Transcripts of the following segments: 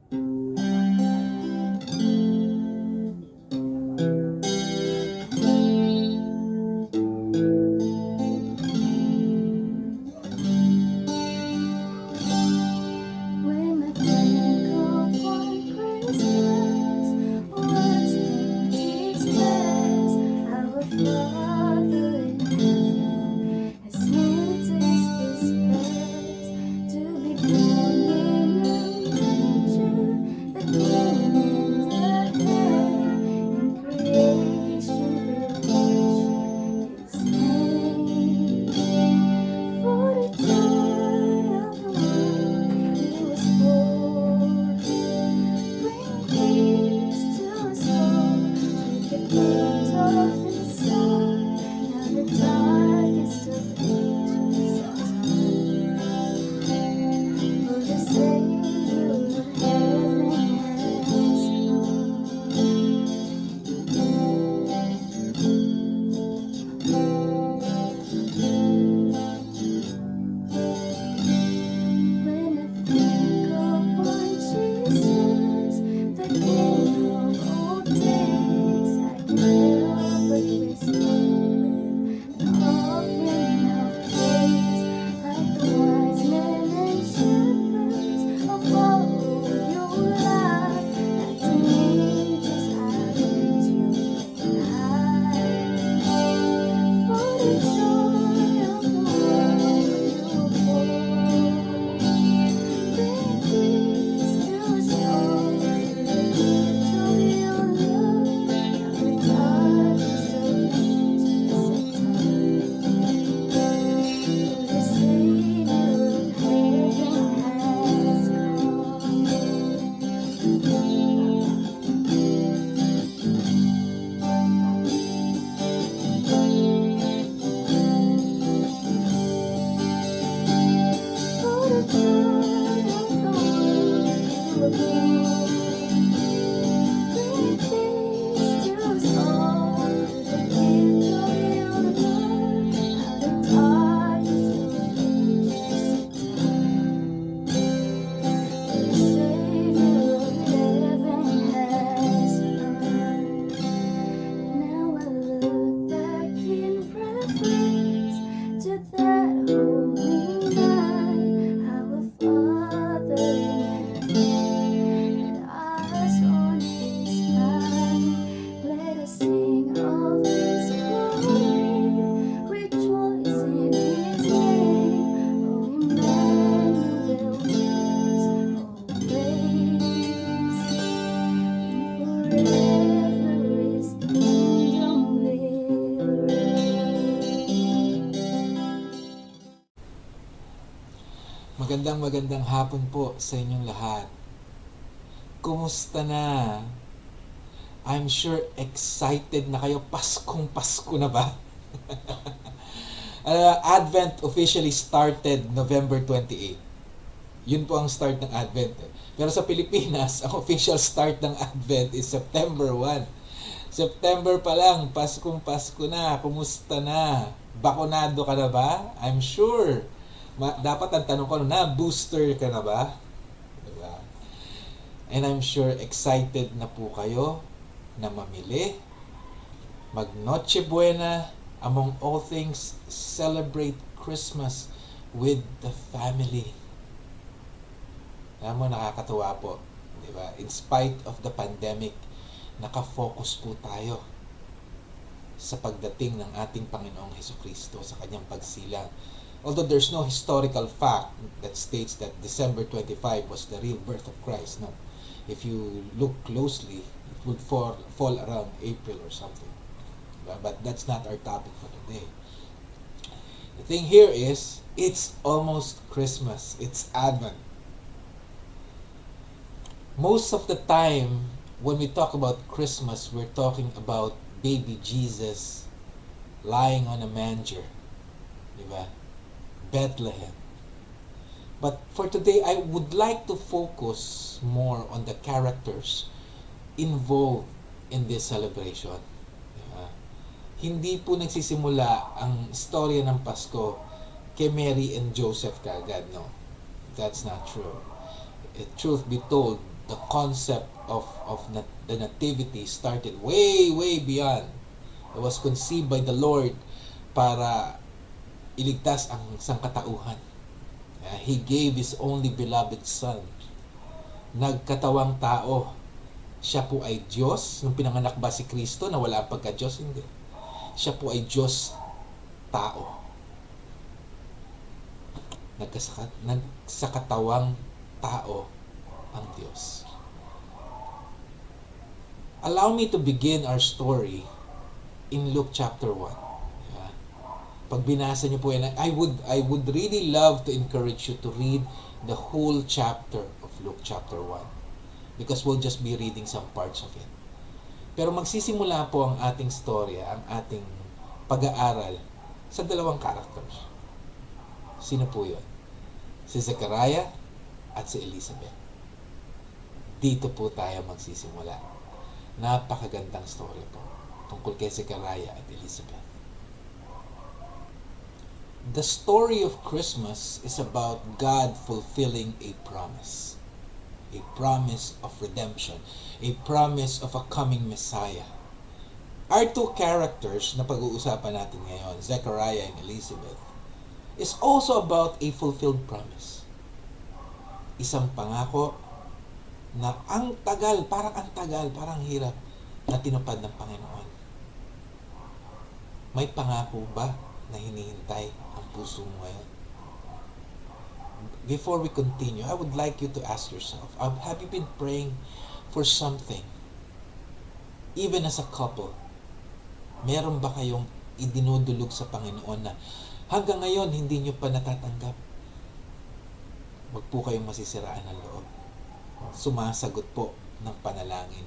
When I think of one Christmas, what's in express? Our Father in heaven has sent us His best to be born in a manger, the King in the air. In creation we worship His name. For the joy of the world He was born, bringing peace to us all with the gift of His Son. Now the darkest of ages are time, for the Savior of heaven has When I think of one Jesus, the King of all days, I can't help but respond with an offering of praise, like the wise men and shepherds of all your life. Like the angels, I lift you high. For the joy of the world you were born, bring peace to us all through the gift of your love. Now the darkest of ages are for the Savior of heaven has For the joy of the world you were born, bring peace to us all through the gift of your love. Now the darkest of ages for the Savior of heaven has come. Now I look back in reverence to that holy night. Our Father in heaven had eyes on His mind. Let us sing of His glory, rejoice in His name. Oh, Emmanuel, with us always, and forever His kingdom will reign. Magandang hapon po sa inyong lahat. Kumusta na? I'm sure excited na kayo. Paskong Pasko na ba? Advent officially started November 28. Yun po ang start ng Advent. Pero sa Pilipinas, ang official start ng Advent is September 1. September pa lang, Paskong Pasko na. Kumusta na? Bakunado ka na ba? I'm sure. Dapat ang tanong ko na, booster ka na ba? Diba? And I'm sure excited na po kayo na mamili, mag Noche Buena, among all things, celebrate Christmas with the family. Alam mo, nakakatuwa po. Diba? In spite of the pandemic, nakafocus po tayo sa pagdating ng ating Panginoong Hesukristo sa kanyang pagsilang. Although there's no historical fact that states that December 25 was the real birth of Christ, no. If you look closely, it would fall around April or something. But that's not our topic for today. The thing here is, it's almost Christmas. It's Advent. Most of the time, when we talk about Christmas, we're talking about baby Jesus lying on a manger. Diba? Bethlehem. But for today, I would like to focus more on the characters involved in this celebration. Diba? Hindi po nagsisimula ang storya ng Pasko kay Mary and Joseph kagad, no? That's not true. Truth be told, the concept of the nativity started way, way beyond. It was conceived by the Lord para iligtas ang sangkatauhan. He gave His only beloved Son. Nagkatawang tao. Siya po ay Diyos. Nung pinanganak ba si Kristo na wala ang pagka-Diyos? Hindi. Siya po ay Diyos tao. Nagsakatawang tao ang Diyos. Allow me to begin our story in Luke chapter 1. Yeah. Pag binasa niyo po yan, I would really love to encourage you to read the whole chapter of Luke chapter 1 because we'll just be reading some parts of it. Pero magsisimula po ang ating storya, ang ating pag-aaral sa dalawang characters. Sino po yun? Si Zechariah at si Elizabeth. Dito po tayo magsisimula. Napakagandang story po tungkol kay Zechariah at Elizabeth. The story of Christmas is about God fulfilling a promise. A promise of redemption. A promise of a coming Messiah. Our two characters na pag-uusapan natin ngayon, Zechariah and Elizabeth, is also about a fulfilled promise. Isang pangako na ang tagal, parang hirap na tinupad ng Panginoon. May pangako ba na hinihintay ang puso mo ngayon? Before we continue, I would like you to ask yourself, have you been praying for something? Even as a couple, meron ba kayong idinudulog sa Panginoon na hanggang ngayon hindi nyo pa natatanggap? Huwag po kayong masisiraan ng loob. Sumasagot po ng panalangin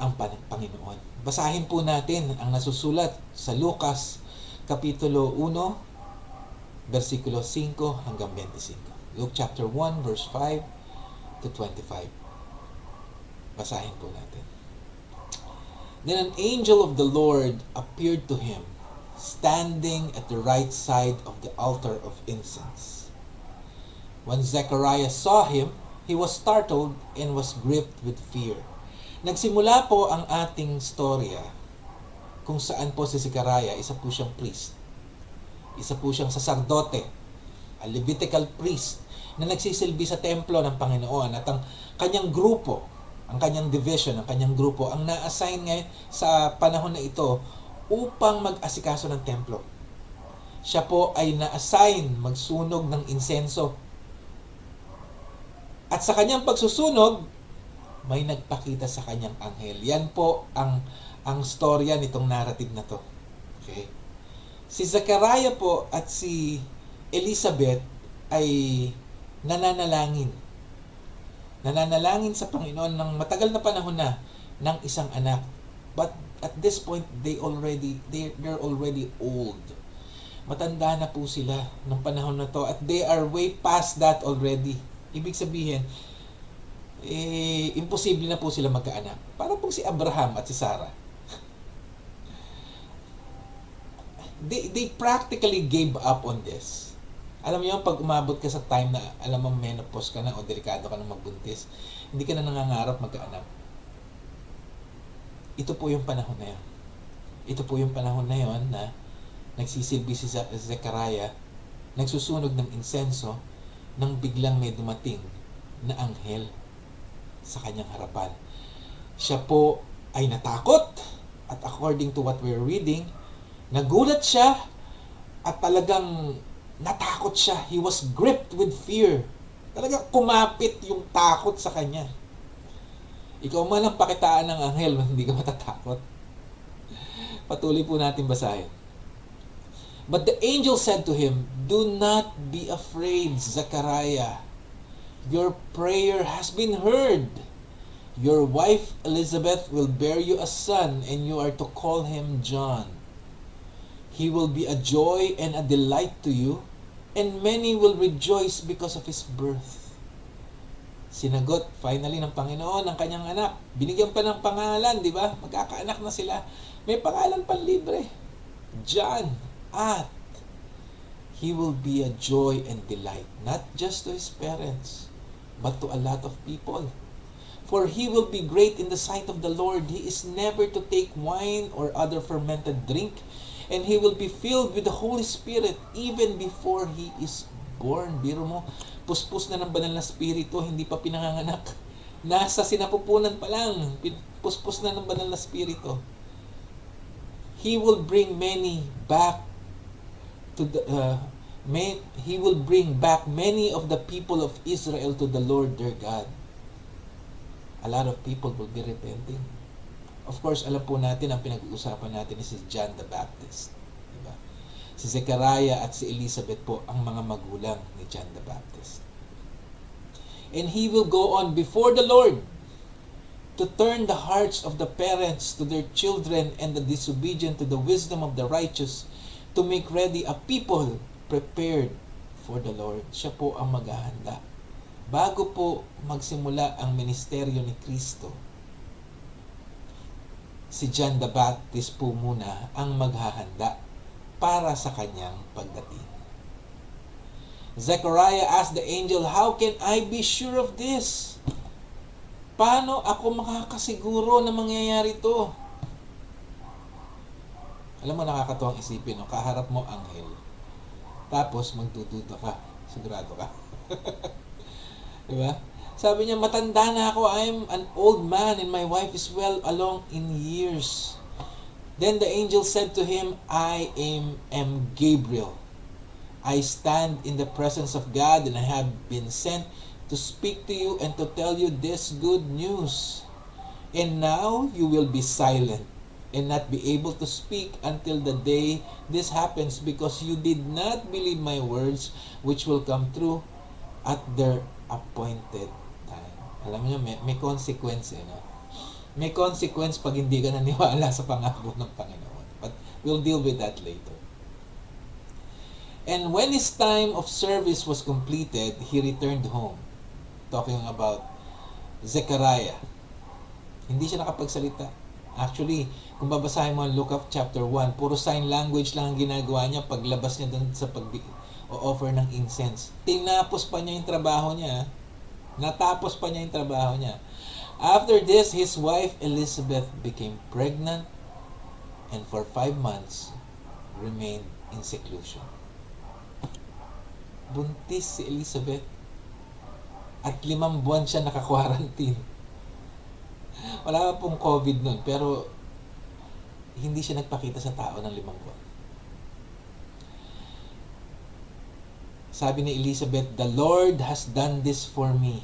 ang Panginoon. Basahin po natin ang nasusulat sa Lucas Kapitulo 1, versikulo 5 hanggang 25. Luke chapter 1, verse 5 to 25. Basahin po natin. Then an angel of the Lord appeared to him, standing at the right side of the altar of incense. When Zechariah saw him, he was startled and was gripped with fear. Nagsimula po ang ating storya kung saan po si Zechariah, isa po siyang priest. Isa po siyang saserdote, a Levitical priest, na nagsisilbi sa templo ng Panginoon at ang kanyang grupo, ang kanyang division, ang kanyang grupo, ang na-assign ngayon sa panahon na ito upang mag-asikaso ng templo. Siya po ay na-assign magsunog ng insenso. At sa kanyang pagsusunog, may nagpakita sa kanyang anghel. Yan po ang storya nitong narrative na to. Okay? Si Zechariah po at si Elizabeth ay nananalangin. Nananalangin sa Panginoon ng matagal na panahon na ng isang anak. But at this point, they're already old. Matanda na po sila ng panahon na to at they are way past that already. Ibig sabihin, imposible na po sila magkaanak. Para po si Abraham at si Sarah. They practically gave up on this. Alam niyo, pag umabot ka sa time na alam mo menopause ka na o delikado ka na magbuntis, hindi ka na nangangarap magkaanak. Ito po yung panahon na yun. Ito po yung panahon na yun na nagsisilbi si Zechariah, nagsusunog ng insenso nang biglang may dumating na anghel sa kanyang harapan. Siya po ay natakot at according to what we're reading, nagulat siya at talagang natakot siya. He was gripped with fear. Talagang kumapit yung takot sa kanya. Ikaw man ang pakitaan ng anghel, hindi ka matatakot. Patuloy po natin basahin. But the angel said to him, "Do not be afraid, Zechariah. Your prayer has been heard. Your wife Elizabeth will bear you a son, and you are to call him John. He will be a joy and a delight to you, and many will rejoice because of his birth." Sinagot finally ng Panginoon ang kanyang anak. Binigyan pa ng pangalan, di ba? Magkakaanak na sila. May pangalan pang libre. John. At he will be a joy and delight, not just to his parents, but to a lot of people. For he will be great in the sight of the Lord. He is never to take wine or other fermented drink, and he will be filled with the Holy Spirit even before he is born. Biro mo, puspos na ng banal na spirito, hindi pa pinanganganak. Nasa sinapupunan pa lang, puspos na ng banal na spirito. He will bring many back to the he will bring back many of the people of Israel to the Lord their God. A lot of people will be repenting. Of course, alam po natin, ang pinag-uusapan natin is si John the Baptist. Diba? Si Zechariah at si Elizabeth po ang mga magulang ni John the Baptist. And he will go on before the Lord to turn the hearts of the parents to their children and the disobedient to the wisdom of the righteous, to make ready a people prepared for the Lord. Siya po ang maghahanda. Bago po magsimula ang ministeryo ni Kristo, si John the Baptist po muna ang maghahanda para sa kanyang pagdating. Zechariah asked the angel, "How can I be sure of this?" Paano ako makakasiguro na mangyayari ito? Alam mo, nakakatuwang isipin, no? Kaharap mo anghel. Tapos magdududa ka. Sigurado ka. Diba? Sabi niya, matanda na ako. I'm an old man and my wife is well along in years. Then the angel said to him, I am Gabriel. I stand in the presence of God and I have been sent to speak to you and to tell you this good news. And now you will be silent and not be able to speak until the day this happens, because you did not believe my words, which will come true at their appointed time. Alam niyo, may consequence, no? May consequence pag hindi ka naniwala sa pangako ng Panginoon. But we'll deal with that later. And when his time of service was completed, he returned home. Talking about Zechariah. Hindi siya nakapagsalita. Actually, kung babasahin mo ang Luke of chapter 1, puro sign language lang ang ginagawa niya paglabas niya dun sa o-offer ng incense. Tinapos pa niya yung trabaho niya. Natapos pa niya yung trabaho niya. After this, his wife Elizabeth became pregnant and for 5 months remained in seclusion. Buntis si Elizabeth at 5 buwan siya naka-quarantine. Wala pa pong COVID nun, pero hindi siya nagpakita sa tao ng 5 buwan. Sabi ni Elizabeth, "The Lord has done this for me.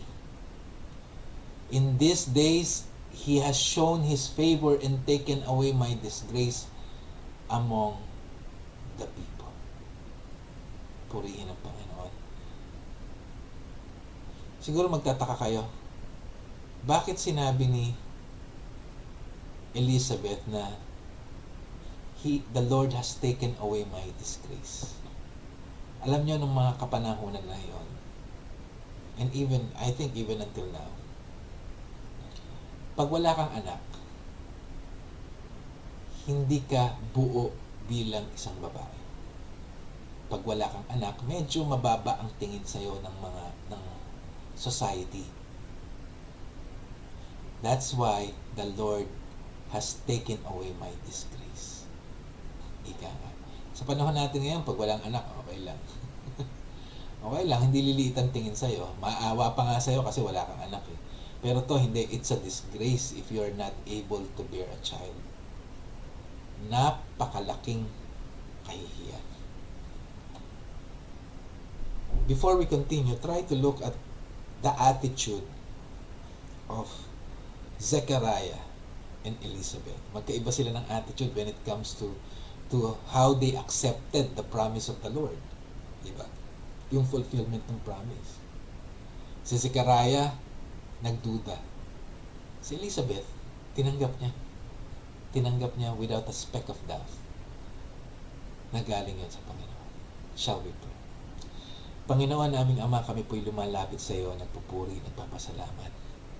In these days, He has shown His favor and taken away my disgrace among the people." Purihin ang Panginoon. Siguro magtataka kayo, bakit sinabi ni Elizabeth na the Lord has taken away my disgrace? Alam niyo, nung mga kapanahunan na yon, and even, I think even until now, pag wala kang anak, hindi ka buo bilang isang babae. Pag wala kang anak, medyo mababa ang tingin sa'yo ng society. That's why the Lord has taken away my disgrace. Ika nga. Sa panahon natin ngayon, pag walang anak, okay lang. Okay lang, hindi liliit ang tingin sa'yo. Maawa pa nga sa'yo kasi wala kang anak eh. Pero to, hindi. It's a disgrace if you're not able to bear a child. Napakalaking kahihiyan. Before we continue, try to look at the attitude of Zechariah and Elizabeth. Magkaiba sila ng attitude when it comes to how they accepted the promise of the Lord. Diba? Yung fulfillment ng promise. Si Zechariah, nagduda. Si Elizabeth, tinanggap niya. Tinanggap niya without a speck of doubt. Nagaling yan sa Panginoon. Shall we pray? Panginoon, aming Ama, kami po'y lumalapit sa iyo, nagpupuri, nagpapasalamat.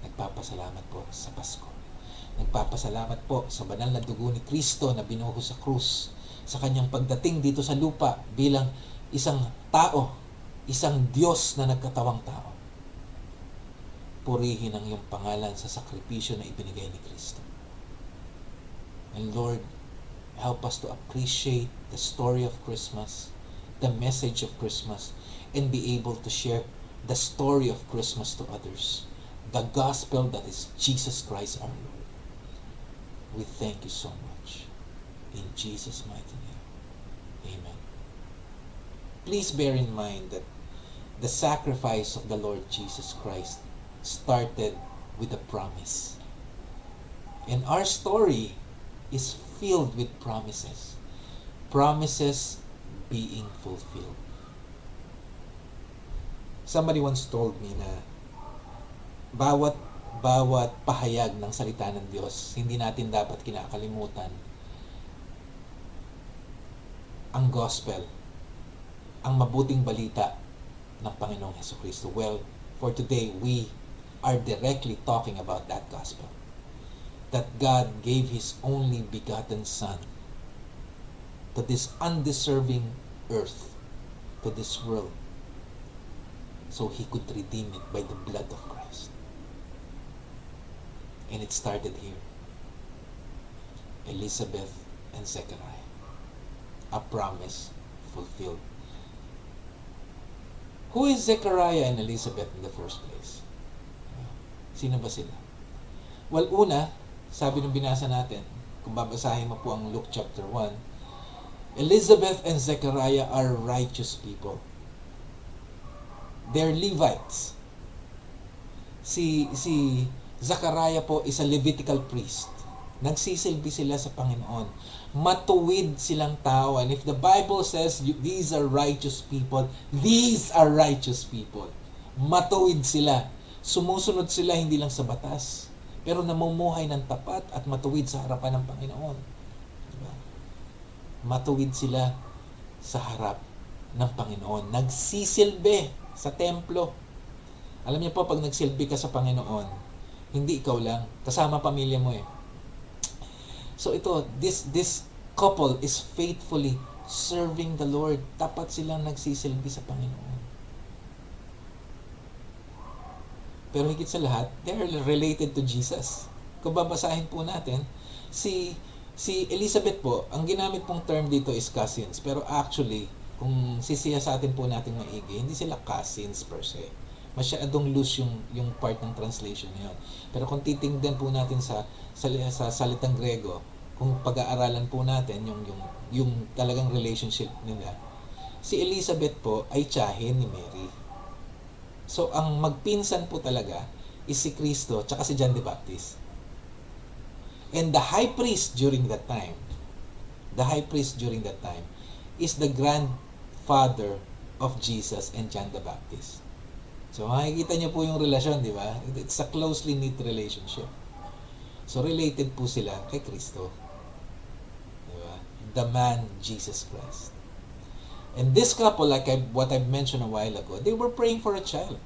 Nagpapasalamat po sa Pasko. Nagpapasalamat po sa banal na dugo ni Kristo na binuho sa krus, sa kanyang pagdating dito sa lupa bilang isang tao, isang Diyos na nagkatawang tao. purihin ang iyong pangalan sa sakripisyo na ibinigay ni Kristo. And Lord, help us to appreciate the story of Christmas, the message of Christmas, and be able to share the story of Christmas to others. The gospel that is Jesus Christ our Lord. We thank you so much. In Jesus' mighty name. Amen. Please bear in mind that the sacrifice of the Lord Jesus Christ started with a promise. And our story is filled with promises. Promises being fulfilled. Somebody once told me na bawat pahayag ng salita ng Diyos, hindi natin dapat kinakalimutan ang gospel, ang mabuting balita ng Panginoong Hesukristo. Well, for today, we are directly talking about that gospel. That God gave His only begotten Son to this undeserving earth, to this world, so He could redeem it by the blood of Christ. And it started here. Elizabeth and Zechariah. A promise fulfilled. Who is Zechariah and Elizabeth in the first place? Sino ba sila? Well, una, sabi nung binasa natin, kung babasahin mo po ang Luke chapter 1, Elizabeth and Zechariah are righteous people. They're Levites. Si Zechariah po is a Levitical priest. Nagsisilbi sila sa Panginoon. Matuwid silang tao. And if the Bible says these are righteous people, these are righteous people. Matuwid sila. Sumusunod sila hindi lang sa batas, pero namumuhay ng tapat at matuwid sa harapan ng Panginoon. Diba? Matuwid sila sa harap ng Panginoon. Nagsisilbi sa templo. Alam niyo po, pag nagsilbi ka sa Panginoon, hindi ikaw lang, kasama pamilya mo eh. So ito, this couple is faithfully serving the Lord. Tapat silang nagsisilbi sa Panginoon. Pero higit sa lahat, they are related to Jesus. Kung babasahin po natin, si Elizabeth po, ang ginamit pong term dito is cousins. Pero actually, kung sisiyasatin po natin maigi, hindi sila cousins per se. Masyadong loose yung part ng translation na yun. Pero kung titingnan po natin sa salitang Grego, kung pag-aaralan po natin yung talagang relationship nila, si Elizabeth po ay tiyahin ni Mary. So, ang magpinsan po talaga is si Kristo tsaka si John the Baptist. And the high priest during that time is the grandfather of Jesus and John the Baptist. So, makikita niyo po yung relasyon, di ba? It's a closely knit relationship. So, related po sila kay Kristo. Di ba? The man, Jesus Christ. And this couple, what I've mentioned a while ago, they were praying for a child.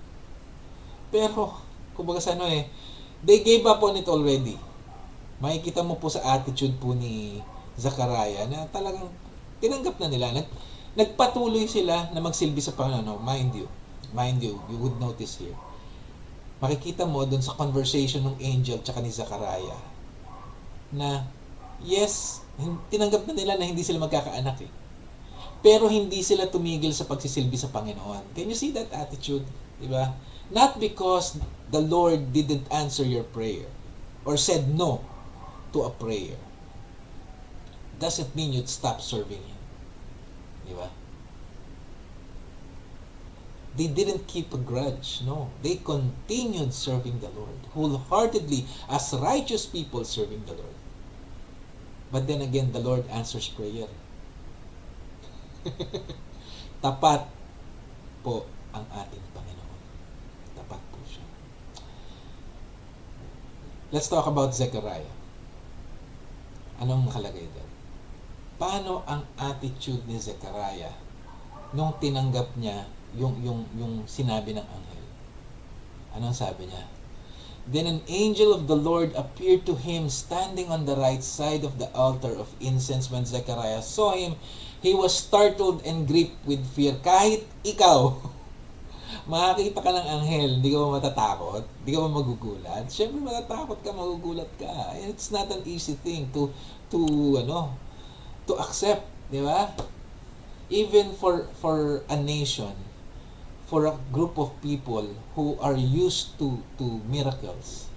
Pero, kumbaga sa they gave up on it already. Makikita mo po sa attitude po ni Zechariah na talagang tinanggap na nila. Nagpatuloy sila na magsilbi sa Panginoon. Mind you, you would notice here. Makikita mo dun sa conversation ng angel tsaka ni Zechariah na yes, tinanggap na nila na hindi sila magkakaanak eh. Pero hindi sila tumigil sa pagsisilbi sa Panginoon. Can you see that attitude? Diba? Not because the Lord didn't answer your prayer or said no to a prayer. Doesn't mean you'd stop serving Him. Diba? They didn't keep a grudge. No. They continued serving the Lord wholeheartedly as righteous people serving the Lord. But then again, the Lord answers prayer. Tapat po ang ating Panginoon. Tapat po siya. Let's talk about Zechariah. Anong nakalagay doon? Paano ang attitude ni Zechariah nung tinanggap niya yung sinabi ng anghel? Anong sabi niya? Then an angel of the Lord appeared to him standing on the right side of the altar of incense. When Zechariah saw him, he was startled and gripped with fear. Kahit ikaw, makakita ka ng anghel, hindi ka ba matatakot? Hindi ka ba magugulat? Siyempre matatakot ka, magugulat ka. And it's not an easy thing to to accept, di ba? Even for a nation, for a group of people who are used to miracles.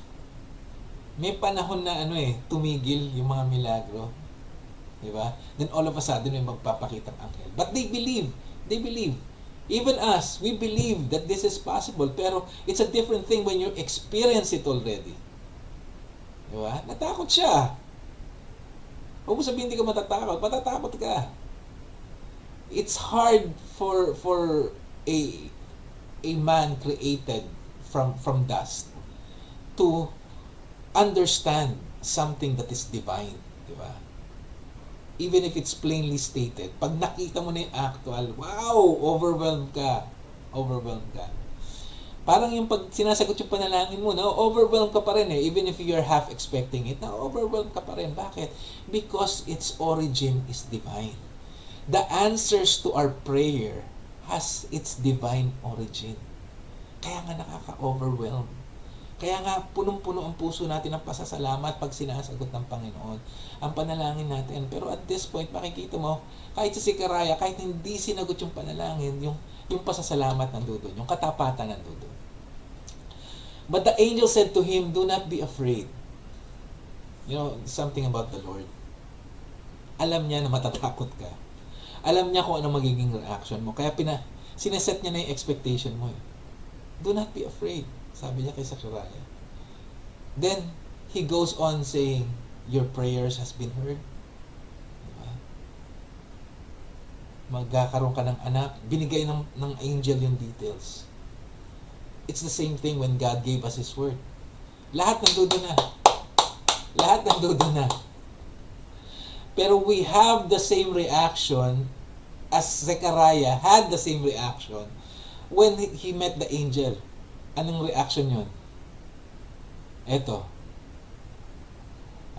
May panahon na tumigil yung mga milagro. Di ba? Then all of a sudden may magpapakitang anghel. But they believe. Even us, we believe that this is possible. Pero it's a different thing when you experience it already. Di ba? Natakot siya. Huwag mo sabihin hindi ka matatakot. Matatakot ka. It's hard for a man created from dust to understand something that is divine, di ba? Even if it's plainly stated, pag nakita mo na yung actual, wow, overwhelmed ka. Parang yung pag sinasagot yung panalangin mo, overwhelmed ka pa rin even if you're half expecting it, overwhelmed ka pa rin. Bakit? Because its origin is divine. The answers to our prayer has its divine origin. Kaya nga nakaka-overwhelm. Kaya nga punong-puno ang puso natin ng pasasalamat pag sinasagot ng Panginoon ang panalangin natin. Pero at this point, makikita mo, kahit si Zechariah, kahit hindi sinagot yung panalangin, yung pasasalamat nandoon, yung katapatan nandoon. But the angel said to him, "Do not be afraid." You know, something about the Lord. Alam niya na matatakot ka. Alam niya kung ano magiging reaction mo. Kaya sineset niya na yung expectation mo. Do not be afraid. Sabi niya kay Zechariah. Then, he goes on saying, your prayers has been heard. Diba? Magkakaroon ka ng anak. Binigay ng angel yung details. It's the same thing when God gave us His word. Lahat nandoon na. Pero we have the same reaction as Zechariah had the same reaction when he met the angel. Anong reaction yun? Eto.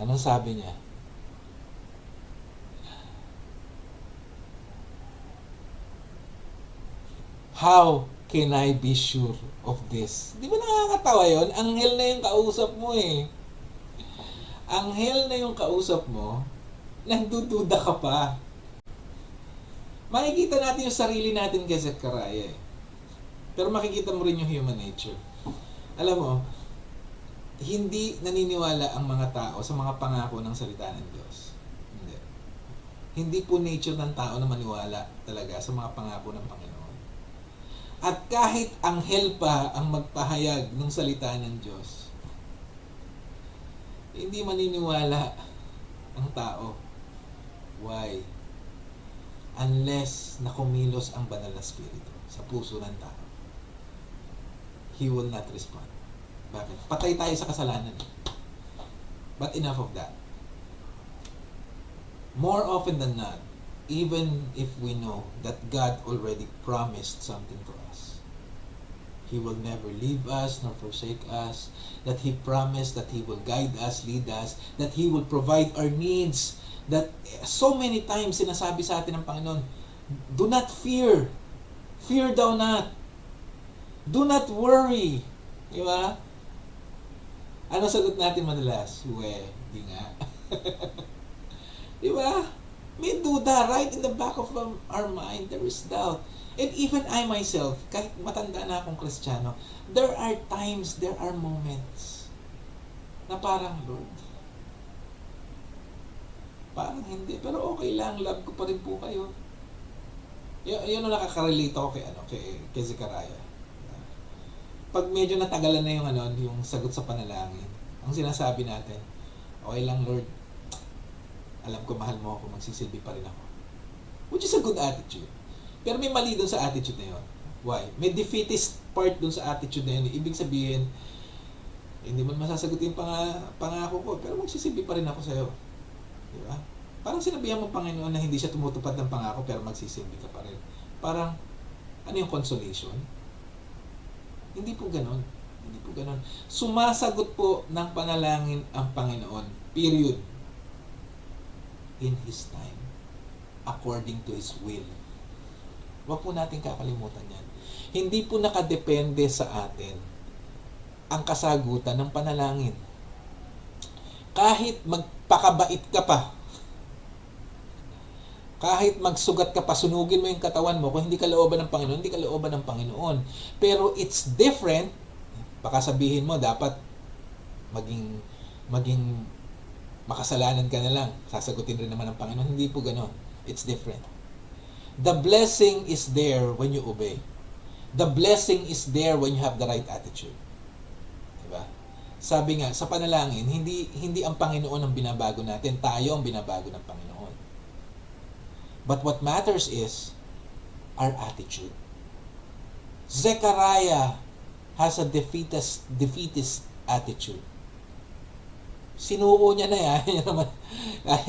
Anong sabi niya? How can I be sure of this? Di ba nakakatawa yun? Anghel na yung kausap mo Anghel na yung kausap mo, nagdududa ka pa. Makikita natin yung sarili natin kay Zechariah Pero makikita mo rin yung human nature. Alam mo, hindi naniniwala ang mga tao sa mga pangako ng salita ng Diyos. Hindi po nature ng tao na maniwala talaga sa mga pangako ng Panginoon. At kahit anghel pa ang magpahayag ng salita ng Diyos, hindi maniniwala ang tao. Why? Unless na kumilos ang banal na spirito sa puso ng tao. He will not respond. Bakit? Patay tayo sa kasalanan. But enough of that. More often than not, even if we know that God already promised something to us, He will never leave us nor forsake us, that He promised that He will guide us, lead us, that He will provide our needs, that so many times sinasabi sa atin ng Panginoon, do not fear. Fear thou not. Do not worry. Di ba? Ano sagot natin madalas? Di nga. Di ba? May duda right in the back of our mind. There is doubt. And even I myself, kahit matanda na akong Kristiyano, there are times, there are moments na parang, Lord, parang hindi, pero okay lang, love ko pa rin po kayo. Yun ang nakaka-relate ako kay Zechariah. Pag medyo natagalan na yung sagot sa panalangin, ang sinasabi natin, okay lang Lord, alam ko mahal mo ako, magsisilbi pa rin ako. Which is a good attitude. Pero may mali dun sa attitude na yun. Why? May defeatist part dun sa attitude na yun. Ibig sabihin, hindi man masasagot yung pangako ko, pero magsisilbi pa rin ako sa'yo. Di ba? Parang sinabihan mo Panginoon na hindi siya tumutupad ng pangako, pero magsisilbi ka pa rin. Parang, ano yung consolation? Hindi po ganon. Sumasagot po ng panalangin ang Panginoon. Period. In His time. According to His will. Huwag po natin kakalimutan yan. Hindi po nakadepende sa atin ang kasagutan ng panalangin. Kahit magpakabait ka pa, kahit magsugat ka pa, sunugin mo yung katawan mo, kung hindi ka looban ng Panginoon, hindi ka looban ng Panginoon. Pero it's different. Baka sabihin mo, dapat maging makasalanan ka na lang. Sasagutin rin naman ng Panginoon. Hindi po ganon. It's different. The blessing is there when you obey. The blessing is there when you have the right attitude. Diba? Sabi nga, sa panalangin, hindi ang Panginoon ang binabago natin. Tayo ang binabago ng Panginoon. But what matters is our attitude. Zechariah has a defeatist attitude. Sinuko niya na yan.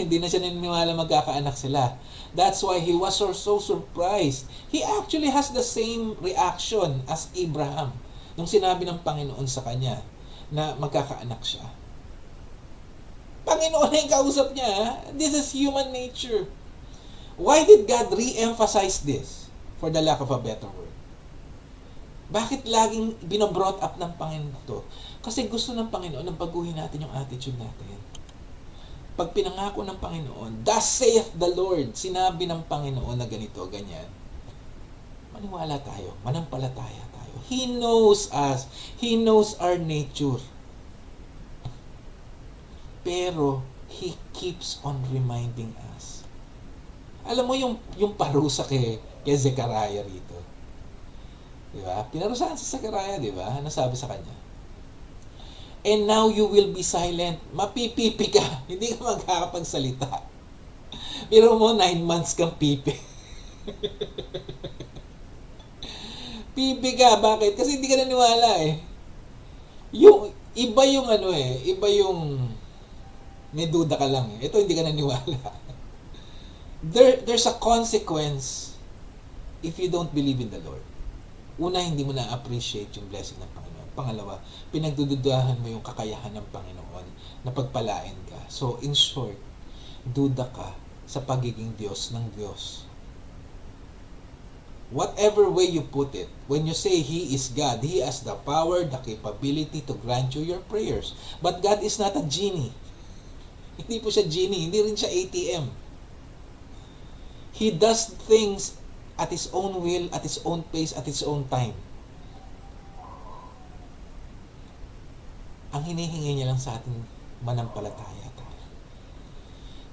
Hindi na siya naniniwala magkakaanak sila. That's why he was so surprised. He actually has the same reaction as Abraham nung sinabi ng Panginoon sa kanya na magkakaanak siya. Panginoon na yung kausap niya. This is human nature. Why did God re-emphasize this? For the lack of a better word. Bakit laging binobrought up ng Panginoon to? Kasi gusto ng Panginoon na baguhin natin yung attitude natin. Pag pinangako ng Panginoon, thus saith the Lord, sinabi ng Panginoon na ganito, ganyan, maniwala tayo, manampalataya tayo. He knows us. He knows our nature. Pero, He keeps on reminding us. Alam mo yung parusa kay Zechariah rito. Diba? Pinarusahan sa Zechariah, diba? Ano sabi sa kanya? And now you will be silent. Mapipipi ka. Hindi ka magkakapagsalita. Pero mo, 9 months kang pipi. Pipi ka. Bakit? Kasi hindi ka naniwala eh. Iba yung may duda ka lang eh. Ito hindi ka naniwala. There's a consequence if you don't believe in the Lord. Una, hindi mo na-appreciate yung blessing ng Panginoon. Pangalawa, pinagdududahan mo yung kakayahan ng Panginoon na pagpalain ka. So, in short, duda ka sa pagiging Diyos ng Diyos. Whatever way you put it, when you say He is God, He has the power, the capability to grant you your prayers. But God is not a genie. Hindi po siya genie, hindi rin siya ATM. He does things at His own will, at His own pace, at His own time. Ang hinihingi niya lang sa atin, manampalataya tayo.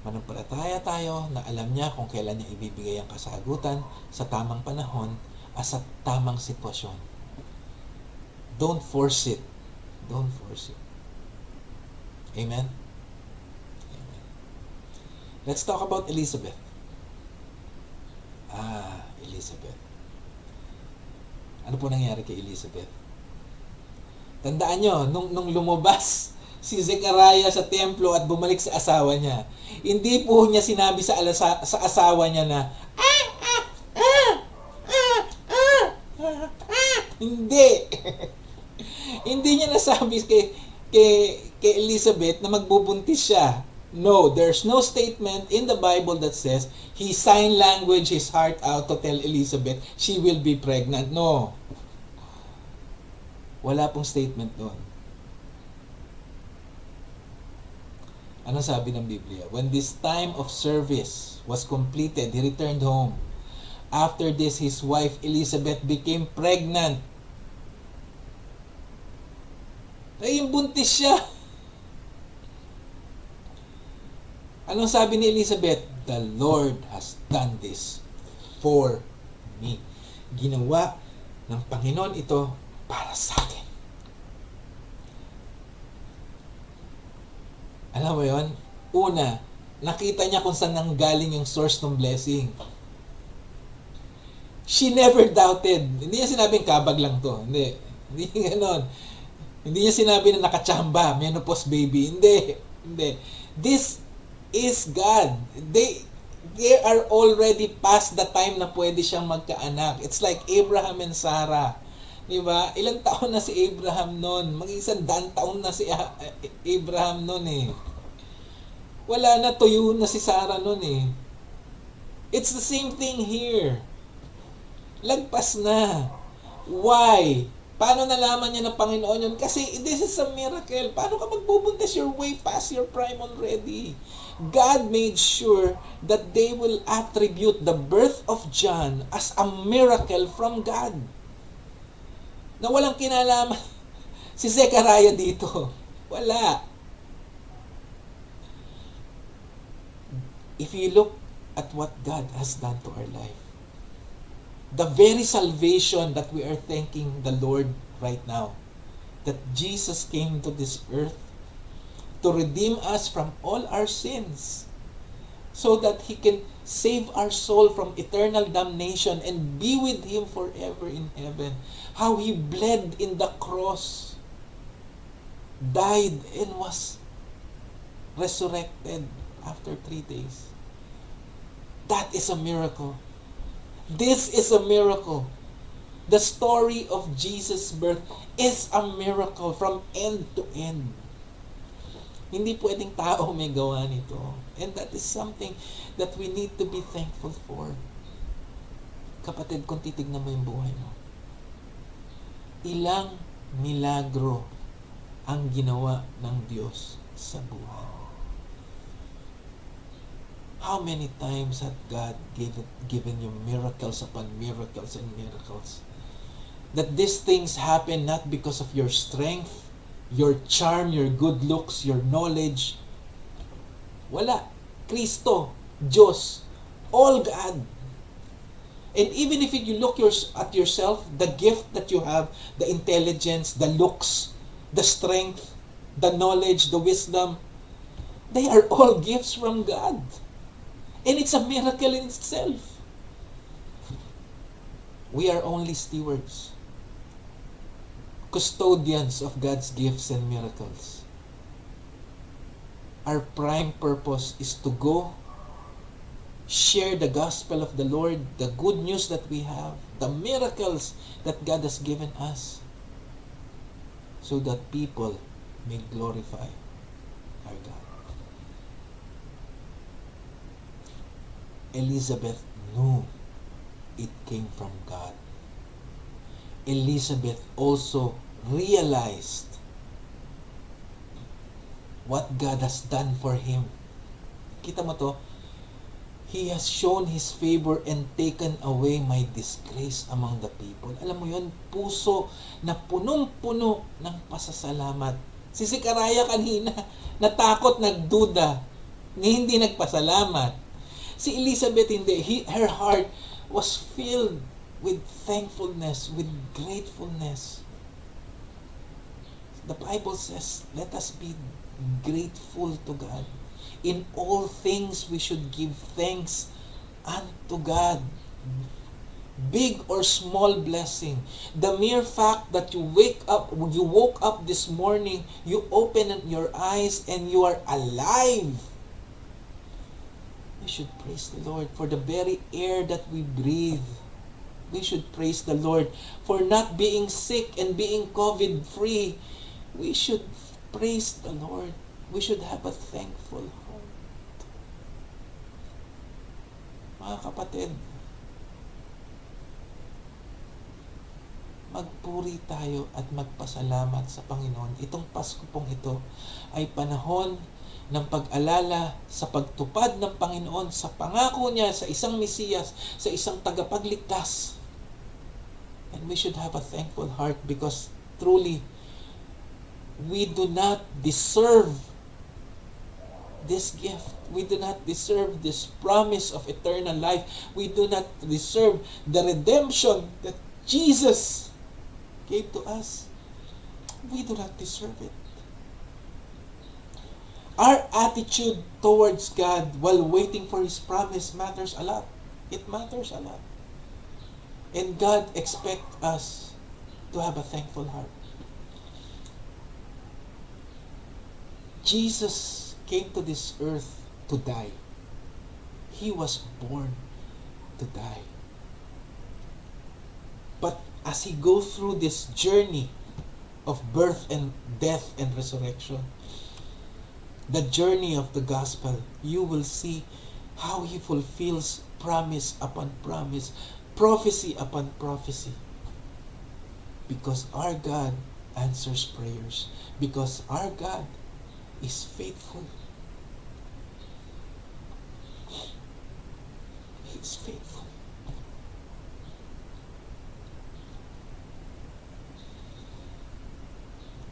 Manampalataya tayo na alam niya kung kailan niya ibibigay ang kasagutan sa tamang panahon at sa tamang sitwasyon. Don't force it. Don't force it. Amen? Amen. Let's talk about Elizabeth. Elizabeth. Ano po nangyari kay Elizabeth? Tandaan nyo, nung lumabas si Zechariah sa templo at bumalik sa asawa niya, hindi po niya sinabi sa asawa niya na, hindi. Hindi niya nasabi kay Elizabeth na magbubuntis siya. No, there's no statement in the Bible that says he sign language his heart out to tell Elizabeth she will be pregnant. No. Wala pong statement doon. Ano sabi ng Biblia? When this time of service was completed, he returned home. After this, his wife Elizabeth became pregnant. Ay, buntis siya. Anong sabi ni Elizabeth? The Lord has done this for me. Ginawa ng Panginoon ito para sa akin. Alam mo yon? Una, nakita niya kung saan nanggaling yung source ng blessing. She never doubted. Hindi niya sinabing kabag lang to. Hindi. Hindi ganon. Hindi niya sinabi na nakachamba, menopause baby. Hindi. This is God. They are already past the time na pwede siyang magkaanak. It's like Abraham and Sarah. Diba? Ilang taon na si Abraham noon? Mag-100 taon na si Abraham noon eh. Wala na, tuyo na si Sarah noon eh. It's the same thing here. Lagpas na. Why? Paano nalaman niya ng Panginoon yun? Kasi this is a miracle. Paano ka magbubuntis? You're way past your prime already. God made sure that they will attribute the birth of John as a miracle from God. Na walang kinalaman si Zechariah dito. Wala. If you look at what God has done to our life, the very salvation that we are thanking the Lord right now, that Jesus came to this earth to redeem us from all our sins, so that He can save our soul from eternal damnation and be with Him forever in heaven. How He bled in the cross, died, and was resurrected after 3 days. That is a miracle. This is a miracle. The story of Jesus' birth is a miracle from end to end. Hindi pwedeng tao may gawa nito. And that is something that we need to be thankful for. Kapatid, kung titignan mo yung buhay mo, ilang milagro ang ginawa ng Diyos sa buhay. How many times had God given you miracles upon miracles and miracles? That these things happen not because of your strength, your charm, your good looks, your knowledge. Wala. Kristo, Diyos, all God. And even if you look at yourself, the gift that you have, the intelligence, the looks, the strength, the knowledge, the wisdom, they are all gifts from God. And it's a miracle in itself. We are only stewards, custodians of God's gifts and miracles. Our prime purpose is to go, share the gospel of the Lord, the good news that we have, the miracles that God has given us, so that people may glorify our God. Elizabeth knew it came from God. Elizabeth also realized what God has done for him. Kita mo to? He has shown His favor and taken away my disgrace among the people. Alam mo yun, puso na punong-puno ng pasasalamat. Si Zechariah kanina, natakot, nagduda, hindi nagpasalamat. Si Elizabeth hindi. Her heart was filled with thankfulness, with gratefulness. The Bible says, let us be grateful to God. In all things, we should give thanks unto God. Big or small blessing. The mere fact that you woke up this morning, you open your eyes and you are alive. We should praise the Lord for the very air that we breathe. We should praise the Lord for not being sick and being COVID-free. We should praise the Lord. We should have a thankful heart. Mga kapatid, magpuri tayo at magpasalamat sa Panginoon. Itong Pasko pong ito ay panahon ng pag-alala sa pagtupad ng Panginoon sa pangako niya sa isang Mesiyas, sa isang tagapagligtas. And we should have a thankful heart because truly, we do not deserve this gift. We do not deserve this promise of eternal life. We do not deserve the redemption that Jesus gave to us. We do not deserve it. Our attitude towards God while waiting for His promise matters a lot. It matters a lot. And God expects us to have a thankful heart. Jesus came to this earth to die. He was born to die. But as He goes through this journey of birth and death and resurrection, the journey of the gospel, you will see how He fulfills promise upon promise, prophecy upon prophecy. Because our God answers prayers. Because our God is faithful. He is faithful.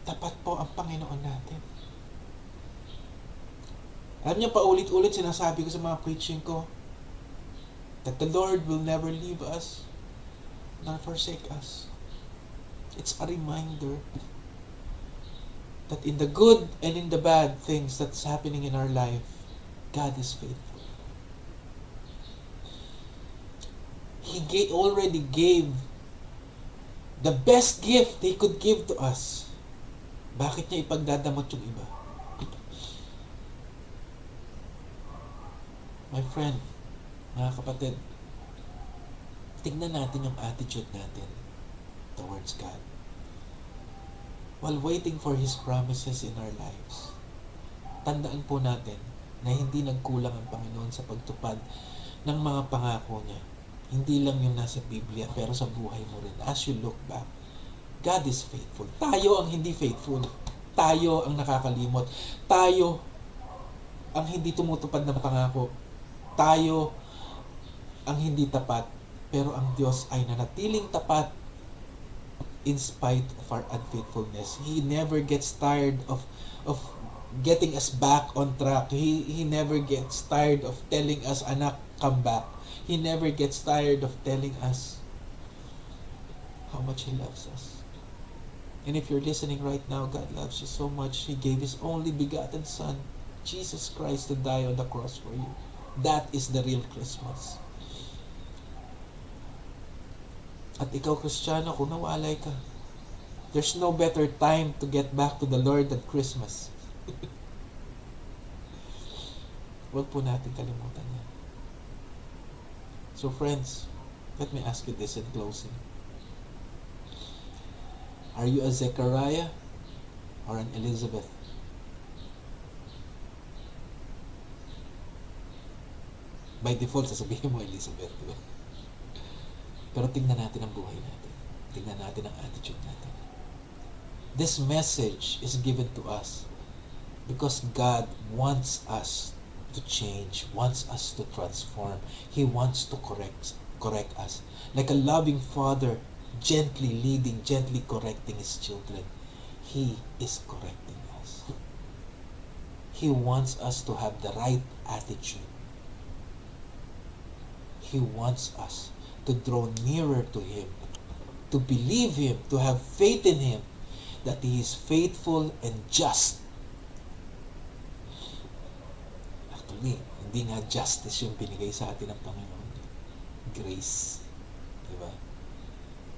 Tapat po ang Panginoon natin. Alam niyo, paulit-ulit sinasabi ko sa mga preaching ko that the Lord will never leave us nor forsake us. It's a reminder that in the good and in the bad things that's happening in our life, God is faithful. He already gave the best gift He could give to us. Bakit niya ipagdadamot yung iba? My friend, mga kapatid, tignan natin yung attitude natin towards God. While waiting for His promises in our lives, tandaan po natin na hindi nagkulang ang Panginoon sa pagtupad ng mga pangako niya. Hindi lang yung nasa Biblia, pero sa buhay mo rin. As you look back, God is faithful. Tayo ang hindi faithful. Tayo ang nakakalimot. Tayo ang hindi tumutupad ng pangako. Tayo ang hindi tapat. Pero ang Diyos ay nanatiling tapat in spite of our unfaithfulness. He never gets tired of getting us back on track. He never gets tired of telling us, anak, come back. He never gets tired of telling us how much He loves us. And if you're listening right now, God loves you so much. He gave His only begotten Son, Jesus Christ, to die on the cross for you. That is the real Christmas. At ikaw, Kristiyano, kung nawalay ka, there's no better time to get back to the Lord than Christmas. Huwag po natin kalimutan yan. So friends, let me ask you this in closing. Are you a Zechariah or an Elizabeth? By default, sasabihin mo Elizabeth. Diba? Pero tingnan natin ang buhay natin. Tingnan natin ang attitude natin. This message is given to us because God wants us to change, wants us to transform. He wants to correct us. Like a loving father, gently leading, gently correcting His children. He is correcting us. He wants us to have the right attitude. He wants us to draw nearer to Him, to believe Him, to have faith in Him, that He is faithful and just. Actually, hindi nga justice yung binigay sa atin ng Panginoon. Grace. Diba?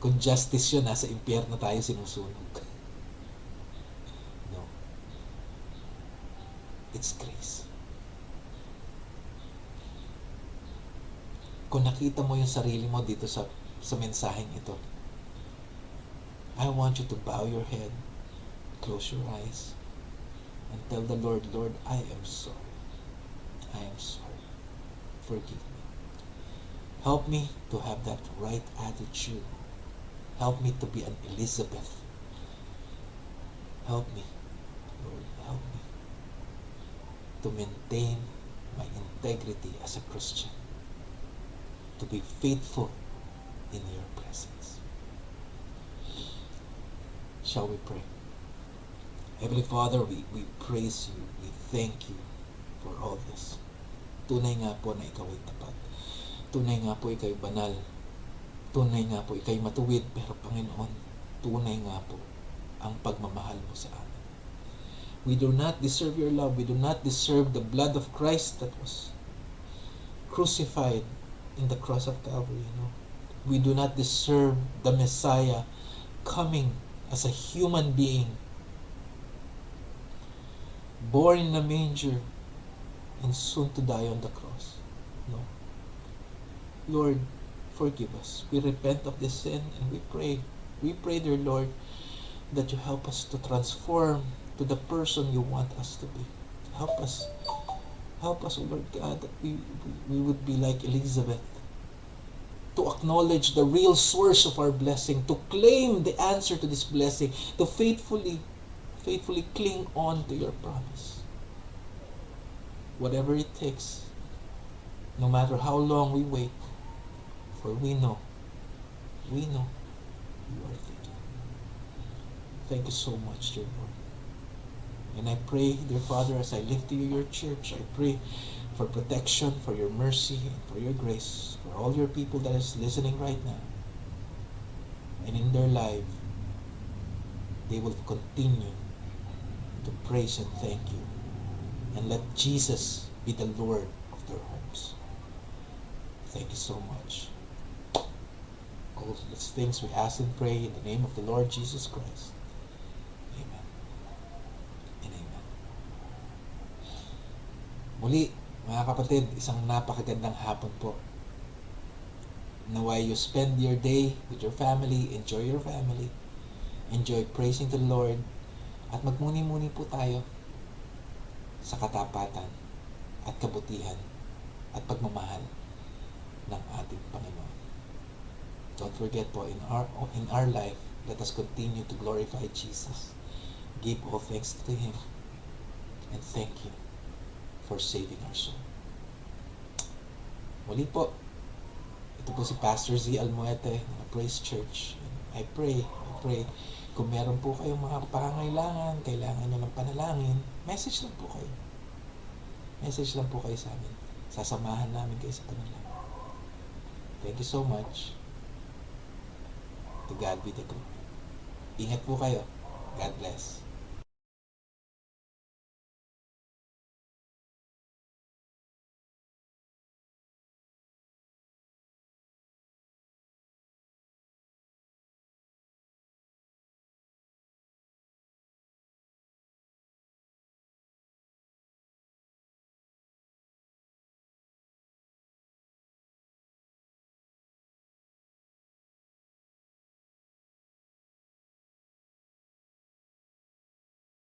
Kung justice yun, nasa impyerno tayo sinusunog. No. It's grace. Kung nakita mo yung sarili mo dito sa mensaheng ito, I want you to bow your head, close your eyes, and tell the Lord, Lord, I am sorry. I am sorry. Forgive me. Help me to have that right attitude. Help me to be an Elizabeth. Help me, Lord, help me to maintain my integrity as a Christian, to be faithful in your presence. Shall we pray? Heavenly Father, we praise you, we thank you for all this. Tunay nga po na ikaw ay tapat. Tunay nga po ikaw ay banal. Tunay nga po ikay matuwid, pero Panginoon, tunay nga po ang pagmamahal mo sa amin. We do not deserve your love. We do not deserve the blood of Christ that was crucified in the cross of Calvary. We do not deserve the Messiah coming as a human being, born in a manger, and soon to die on the cross. No. Lord, forgive us. We repent of this sin and we pray, dear Lord, that you help us to transform to the person you want us to be. Help us, O Lord God, that we would be like Elizabeth. to acknowledge the real source of our blessing, to claim the answer to this blessing, to faithfully cling on to your promise. Whatever it takes, no matter how long we wait, for we know you are faithful. Thank you so much, dear Lord. And I pray, dear Father, as I lift to you your church, I pray for protection, for your mercy, and for your grace, for all your people that is listening right now. And in their life, they will continue to praise and thank you. And let Jesus be the Lord of their homes. Thank you so much. All these things we ask and pray in the name of the Lord Jesus Christ. Amen. And amen. Muli, mga kapatid, isang napakagandang hapon po. Naway you spend your day with your family, enjoy your family, enjoy praising the Lord, at magmuni-muni po tayo sa katapatan at kabutihan at pagmamahal ng ating Panginoon. Don't forget po, in our life, let us continue to glorify Jesus. Give all thanks to Him and thank Him for saving our soul. Muli po, ito po si Pastor Z. Almuete ng Praise Church. I pray, kung meron po kayong mga pangangailangan, kailangan nyo ng panalangin, message lang po kayo. Message lang po kayo sa amin. Sasamahan namin kayo sa panalangin. Thank you so much. To God be the glory. Ingat po kayo. God bless.